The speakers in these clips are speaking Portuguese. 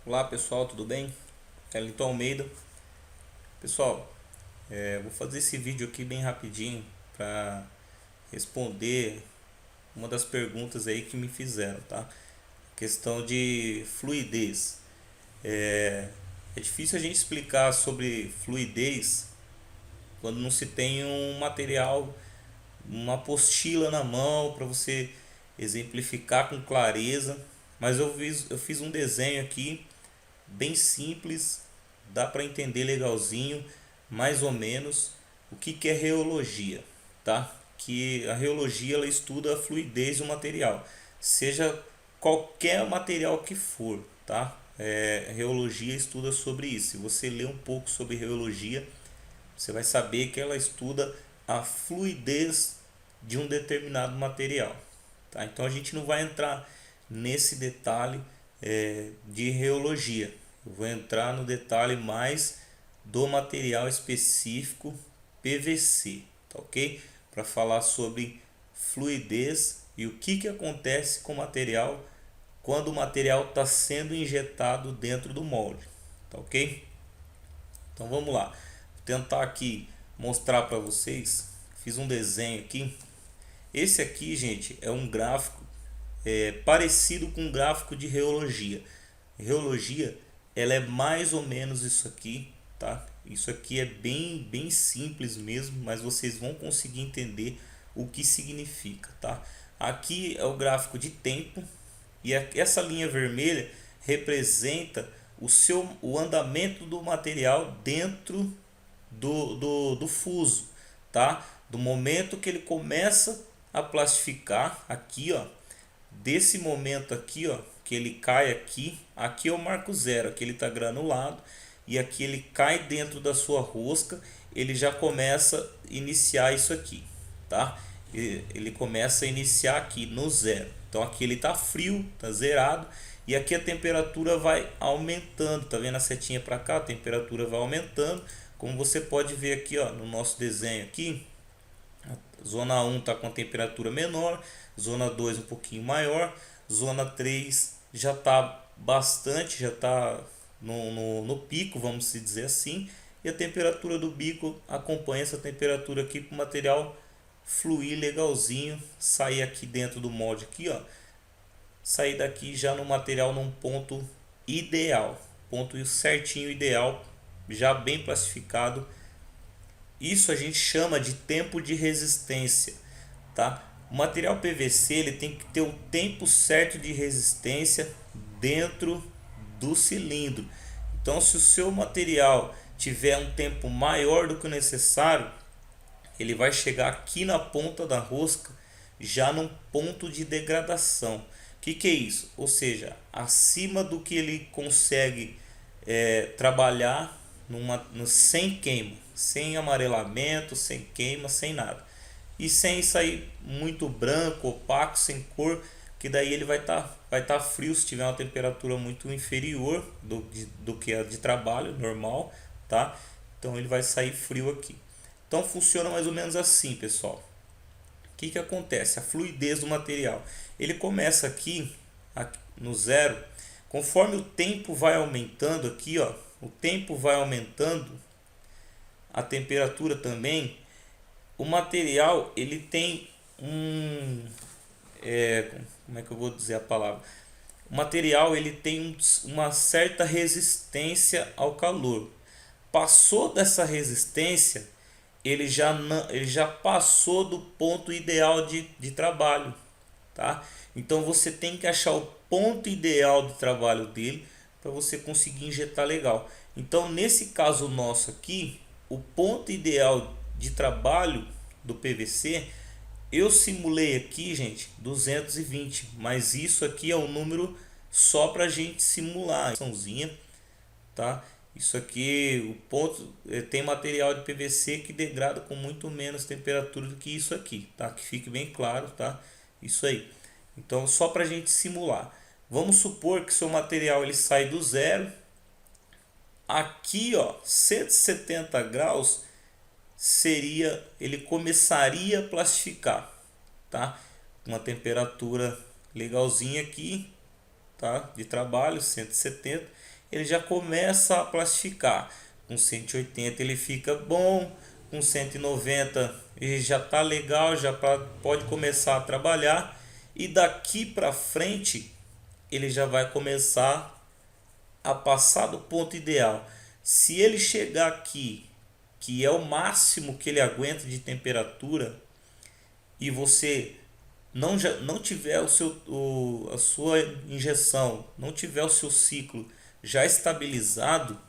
Olá pessoal, tudo bem? Wellington Almeida. Pessoal, vou fazer esse vídeo aqui bem rapidinho para responder uma das perguntas aí que me fizeram, tá? Questão de fluidez. É difícil a gente explicar sobre fluidez quando não se tem um material, uma apostila na mão para você exemplificar com clareza. Mas eu fiz um desenho aqui bem simples, dá para entender legalzinho, mais ou menos, o que é reologia, tá? Que a reologia ela estuda a fluidez do material, seja qualquer material que for, tá? Reologia estuda sobre isso. Se você ler um pouco sobre reologia, você vai saber que ela estuda a fluidez de um determinado material, tá? Então a gente não vai entrar nesse detalhe de reologia. Eu vou entrar no detalhe mais do material específico PVC, tá ok? Para falar sobre fluidez e o que acontece com o material quando o material está sendo injetado dentro do molde, tá ok? Então vamos lá, vou tentar aqui mostrar para vocês. Fiz um desenho aqui. Esse aqui, gente, é um gráfico parecido com um gráfico de reologia. Reologia, ela é mais ou menos isso aqui, tá? Isso aqui é bem simples mesmo, mas vocês vão conseguir entender o que significa, tá? Aqui é o gráfico de tempo e essa linha vermelha representa o andamento do material dentro do fuso, tá? Do momento que ele começa a plastificar aqui, ó, desse momento aqui, ó, que ele cai aqui, aqui é o marco zero, aqui ele está granulado e aqui ele cai dentro da sua rosca, ele já começa a iniciar isso aqui, tá? Ele começa a iniciar aqui no zero. Então aqui ele está frio, está zerado e aqui a temperatura vai aumentando, tá vendo a setinha para cá? A temperatura vai aumentando, como você pode ver aqui, ó, no nosso desenho aqui. Zona 1 está com a temperatura menor, zona 2 um pouquinho maior, zona 3 já está bastante, já está no pico, vamos dizer assim, e a temperatura do bico acompanha essa temperatura aqui para o material fluir legalzinho, sair aqui dentro do molde aqui, ó, sair daqui já no material num ponto ideal, ponto certinho ideal, já bem classificado. Isso a gente chama de tempo de resistência, tá? O material PVC ele tem que ter o tempo certo de resistência dentro do cilindro. Então, se o seu material tiver um tempo maior do que o necessário, ele vai chegar aqui na ponta da rosca já num ponto de degradação. O que é isso? Ou seja, acima do que ele consegue trabalhar sem queima, sem amarelamento, sem queima, sem nada. E sem sair muito branco, opaco, sem cor, que daí ele vai tá frio se tiver uma temperatura muito inferior do que a de trabalho normal, tá? Então ele vai sair frio aqui. Então funciona mais ou menos assim, pessoal. O que acontece? A fluidez do material. Ele começa aqui no zero, conforme o tempo vai aumentando aqui, ó, o tempo vai aumentando, a temperatura também, o material ele tem como é que eu vou dizer a palavra? O material ele tem uma certa resistência ao calor. Passou dessa resistência, ele já passou do ponto ideal de trabalho, tá? Então você tem que achar o ponto ideal de trabalho dele para você conseguir injetar legal. Então nesse caso nosso aqui, o ponto ideal de trabalho do PVC, eu simulei aqui, gente, 220, mas isso aqui é um número só para a gente simular, tá? Isso aqui, o ponto tem material de PVC que degrada com muito menos temperatura do que isso aqui, tá? Que fique bem claro, tá? Isso aí. Então, só para a gente simular. Vamos supor que seu material ele sai do zero. Aqui, ó, 170 graus ele começaria a plastificar, tá? Uma temperatura legalzinha aqui, tá? De trabalho, 170. ele já começa a plastificar. Com 180 ele fica bom, com 190 ele já está legal, já pode começar a trabalhar, e daqui para frente ele já vai começar a passar do ponto ideal. Se ele chegar aqui, que é o máximo que ele aguenta de temperatura, e você não tiver a sua injeção, não tiver o seu ciclo já estabilizado,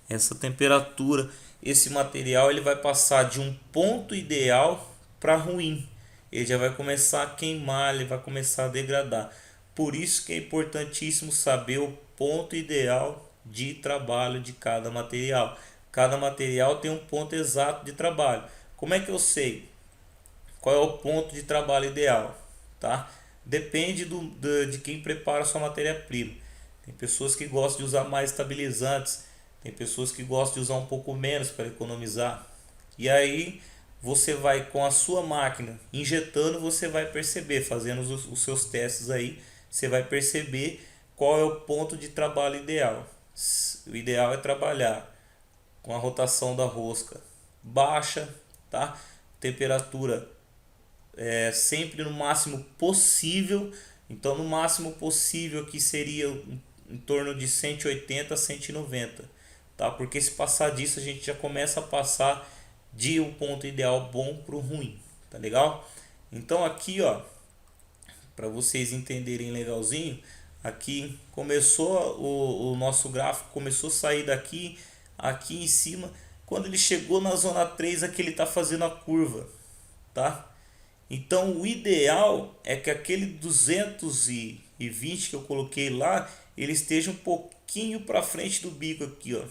essa temperatura, esse material ele vai passar de um ponto ideal para ruim. Ele já vai começar a queimar, ele vai começar a degradar. Por isso que é importantíssimo saber o ponto ideal de trabalho de cada material. Cada material tem um ponto exato de trabalho. Como é que eu sei qual é o ponto de trabalho ideal? Tá? Depende de quem prepara a sua matéria-prima. Tem pessoas que gostam de usar mais estabilizantes, tem pessoas que gostam de usar um pouco menos para economizar. E aí você vai com a sua máquina injetando, você vai perceber, fazendo os seus testes aí, você vai perceber qual é o ponto de trabalho ideal. O ideal é trabalhar com a rotação da rosca baixa, tá? Temperatura sempre no máximo possível. Então, no máximo possível aqui seria em torno de 180 a 190, tá? Porque se passar disso a gente já começa a passar de um ponto ideal bom para o ruim, tá legal? Então aqui, ó, para vocês entenderem legalzinho, aqui começou o nosso gráfico, começou a sair daqui, aqui em cima, quando ele chegou na zona 3 aqui ele está fazendo a curva, tá? Então o ideal é que aquele 220 que eu coloquei lá, ele esteja um pouquinho para frente do bico aqui, ó.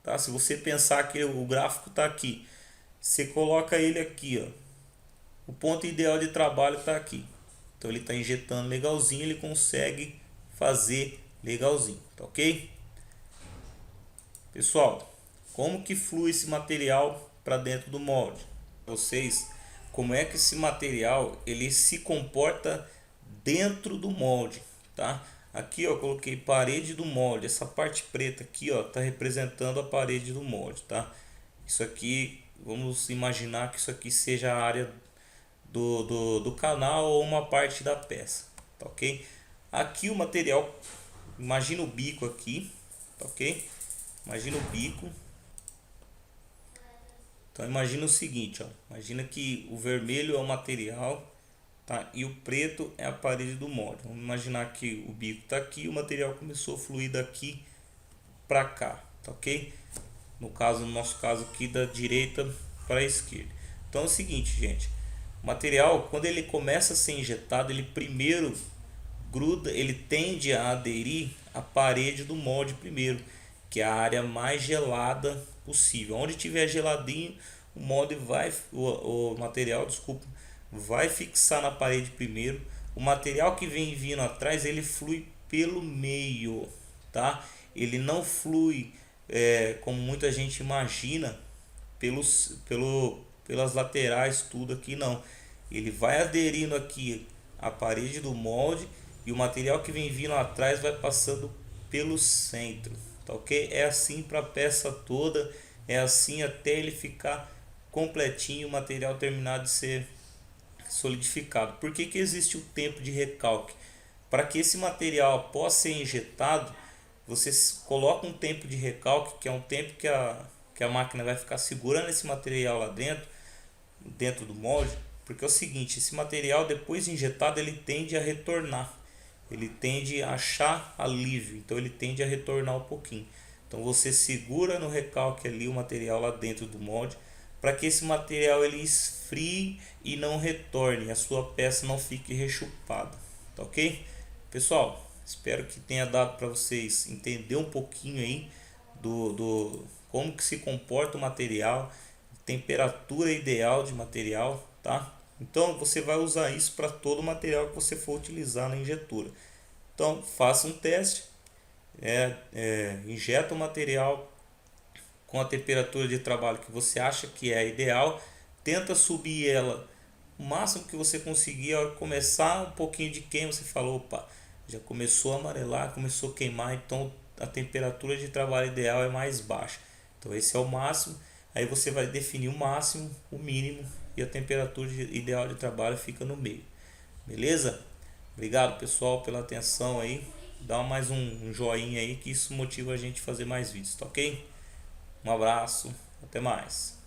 Tá? Se você pensar que o gráfico está aqui, você coloca ele aqui, ó. O ponto ideal de trabalho está aqui. Então ele está injetando legalzinho, ele consegue fazer legalzinho, tá ok? Pessoal, como que flui esse material para dentro do molde? Vocês, como é que esse material ele se comporta dentro do molde, tá? Aqui ó, eu coloquei parede do molde, essa parte preta aqui ó, tá representando a parede do molde, tá? Isso aqui, vamos imaginar que isso aqui seja a área do canal ou uma parte da peça, tá ok? Aqui o material, imagina o bico aqui, tá ok? Imagina o bico. Então imagina o seguinte, ó, imagina que o vermelho é o material, tá? E o preto é a parede do molde. Vamos imaginar que o bico está aqui e o material começou a fluir daqui para cá, tá ok? No nosso caso aqui da direita para a esquerda. Então é o seguinte, gente, o material quando ele começa a ser injetado, ele primeiro gruda, ele tende a aderir à parede do molde primeiro, que é a área mais gelada possível. Onde tiver geladinho, o molde vai, o material, desculpa, vai fixar na parede primeiro. O material que vem vindo atrás, ele flui pelo meio, tá? Ele não flui como muita gente imagina pelas laterais, tudo aqui não. Ele vai aderindo aqui à parede do molde e o material que vem vindo atrás vai passando pelo centro, tá ok? É assim para a peça toda, é assim até ele ficar completinho, o material terminar de ser solidificado. Por que existe o tempo de recalque? Para que esse material após ser injetado, você coloca um tempo de recalque, que é um tempo que a máquina vai ficar segurando esse material lá dentro do molde, porque é o seguinte, esse material depois de injetado ele tende a retornar, ele tende a achar alívio, então ele tende a retornar um pouquinho. Então você segura no recalque ali o material lá dentro do molde, para que esse material ele esfrie e não retorne, a sua peça não fique rechupada, tá ok? Pessoal, espero que tenha dado para vocês entender um pouquinho aí do como que se comporta o material, temperatura ideal de material, tá? Então você vai usar isso para todo o material que você for utilizar na injetura. Então faça um teste, injeta o material com a temperatura de trabalho que você acha que é ideal, tenta subir ela o máximo que você conseguir. Ao começar um pouquinho de queima, você falou, opa, já começou a amarelar, começou a queimar, então a temperatura de trabalho ideal é mais baixa. Então esse é o máximo. Aí você vai definir o máximo, o mínimo e a temperatura ideal de trabalho fica no meio. Beleza? Obrigado, pessoal, pela atenção aí. Dá mais um joinha aí que isso motiva a gente a fazer mais vídeos, tá ok? Um abraço, até mais.